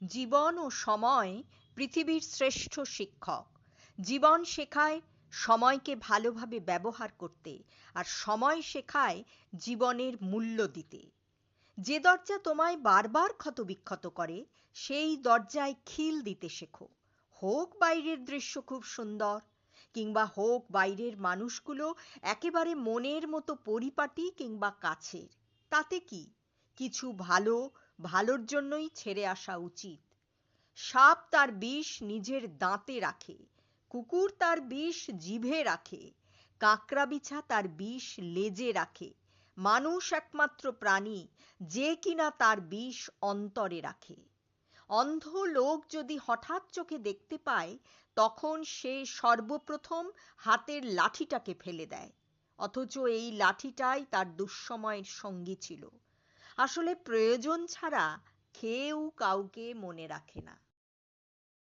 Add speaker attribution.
Speaker 1: জীবন ও সময় পৃথিবীর শ্রেষ্ঠ শিক্ষক। জীবন শেখায় সময়কে ভালোভাবে ব্যবহার করতে, আর সময় শেখায় জীবনের মূল্য দিতে। যে দরজা তোমায় বারবার ক্ষতবিক্ষত করে, সেই দরজায় খিল দিতে শেখো। হোক বাইরের দৃশ্য খুব সুন্দর, কিংবা হোক বাইরের মানুষগুলো একেবারে মনের মতো পরিপাটি কিংবা কাছের, তাতে কি? কিছু ভালোর জন্যই ছেড়ে আসা উচিত। সাপ তার বিষ নিজের দাঁতে রাখে, কুকুর তার বিষ জিভে রাখে, কাকড়াবিছা তার বিষ লেজে রাখে। মানুষ একমাত্র প্রাণী যে কিনা তার বিষ অন্তরে রাখে। অন্ধ লোক যদি হঠাৎ চোখে দেখতে পায়, তখন সে সর্বপ্রথম হাতের লাঠিটাকে ফেলে দেয়, অথচ এই লাঠিটাই তার দুঃসময়ের সঙ্গী ছিল। আসলে প্রয়োজন ছাড়া কেউ কাউকে মনে রাখে না।